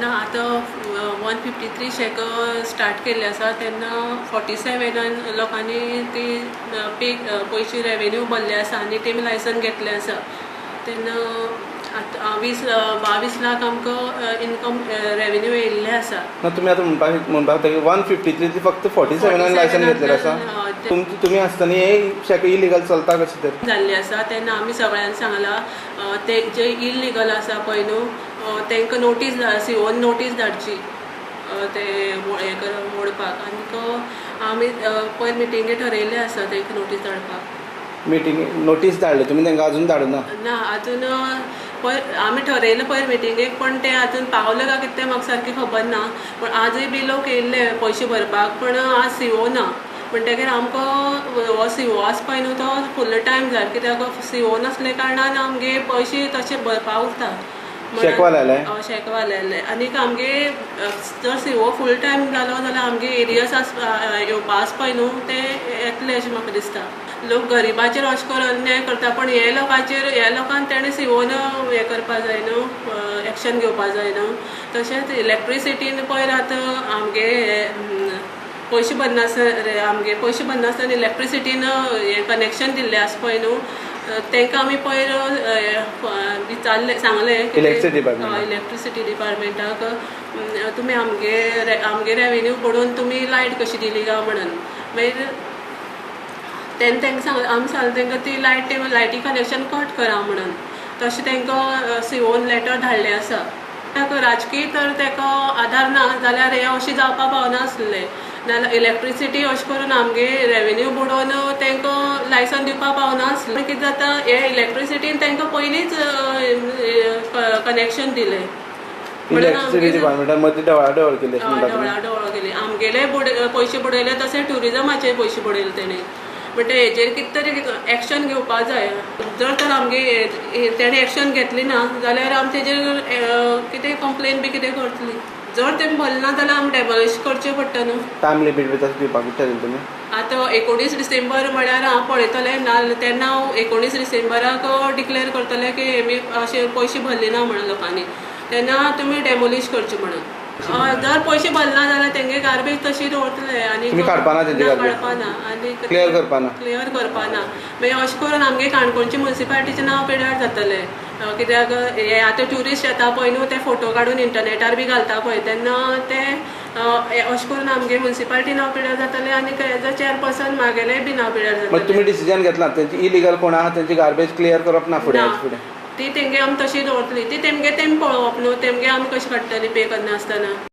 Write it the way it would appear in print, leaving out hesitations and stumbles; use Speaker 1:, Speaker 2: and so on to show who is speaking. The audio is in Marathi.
Speaker 1: ना आतां 153 शेक स्टार्ट केल्ले आसा तेन्ना 47 लोकांनी ती पयशे रेवेन्यू भरले आसा आनी तेमी लायसन घेतले आसा तेन्ना आतां 22 लाख आमकां इनकम रेवेन्यू येयल्ले आसा.
Speaker 2: तुमी आतां म्हणपाक 153 फक्त 47 लायसन घेतलेले आसा. तुमी आसतना हे शेक इलिगल चलता कशें तर
Speaker 1: जाल्ले आसा तेन्ना आमी सगळ्यांक सांगलां ते जे इलिगल आसा पळय न्हू तांकां नोटीस सीओन नोटीस धाडची ते हे मोडपाक आनी आमी पयर मिटिंगे ठरयल्ले आसा तांकां नोटीस धाडपाक.
Speaker 2: मिटींग नोटीस धाडले तुमी तांकां अजून धाडूना?
Speaker 1: ना अजून पयर आमी ठरयलें पयर मिटिंगेक पण ते अजून पावले काय कितें म्हाका सारकें खबर ना. पण आजूय बी लोक येयल्ले पयशे भरपाक पण आज सीओ ना म्हणटकीर आमकां हो सीओ आसा पळय न्हू तो फुल टायम जाय कित्याक सीओ नासले कारणान आमगे पयशे तशे भरपाक उरता.
Speaker 2: शेकवा लायले?
Speaker 1: शेकवा लायले आनीक आमगे जर सीओ फूल टायम जालो जाल्यार आमगे एरियस येवपा आसा पळय न्हू ते येतले अशें म्हाका दिसता. लोक गरिबाचेर अशें करून अन्याय करता पण हे लोकांक तेणें सीओन हें करपा जाय न्हू एक्शन घेवपा जाय न्हू. तशेंच इलेक्ट्रिसिटीन पयर आतां आमगे पयशे भरनासतना आमगे पयशे भरनासतना इलेक्ट्रिसिटीन हें कनेक्शन दिल्लें आसा पळय न्हू तांकां आमी पयर विचारलें सांगलें इलेक्ट्रिसिटी डिपार्टमेंटाक तुमी आमगे रेवेन्यू पडून तुमी लायट कशी दिली काय म्हणून. मागीर तांकां आमी सांगलें तांकां ती लायटी कनेक्शन कट करा म्हणून. तशें तांकां सीओन लेटर धाडलें आसा. राजकीय तर ताका आधार ना जाल्यार हें अशें जावपा पावना आसलें नाल्यार इलेक्ट्रिसिटी अशें करून आमगे रेवेन्यू बुडोवन तांकां लायसन दिवपा पावना आसलें. कितें जाता हे इलेक्ट्रिसिटीन तांकां पयलींच कनेक्शन दिलें
Speaker 2: ढवळाढवळ केली.
Speaker 1: आमगेले पयशे बुडयले तशें ट्युरिजमाचे पयशे बुडयले तेणें. बट हेजेर कितें तरी एक्शन घेवपा जाय. जर तर आमगे तेणें एक्शन घेतली ना जाल्यार आमी तेजेर कितें कंप्लेन बी कितें करतली. जर तें भरलें ना जाल्यार आमी डेमोलिश करचें पडटा न्हू. टायम लिमीट बी तशें दिवपाक ठरयलें तुमी? आतां 19 डिसेंबर म्हळ्यार हांव पळयतलें ना तेन्ना हांव 19 डिसेंबराक डिक्लेअर करतलें की हेमी अशें पयशे भरले ना म्हणून लोकांनी तेन्ना तुमी डेमोलिश करचें म्हणून. जर पयशे भरना जाल्यार तेंगे गार्बेज तशी दवरतले आनी काडपाना आनी क्लियर करपाना. मागीर अशें करून आमगे काणकोणच्या म्युनिसिपालिटीचें नांव पिड्यार जातलें. कित्याक हे आतां ट्युरिस्ट येता पळय न्हू ते फोटो काडून इंटरनेटार बी घालता पळय तेन्ना ते अशें करून आमगे म्युनिसिपालिटी नांव पिड्यार जातलें आनी एज अ चेअरपर्सन म्हागेलेंय बी नांव पिड्यार जातलें.
Speaker 2: तुमी डिसिजन घेतला तेंची इलिगल कोण आहा तेंची गार्बेज क्लियर करप ना फुडें?
Speaker 1: ती तेंगे आमी तशी दवरतली ती तेमगे पळोवप न्हू तेमगे आमी कशी काडटली पे करनासतना.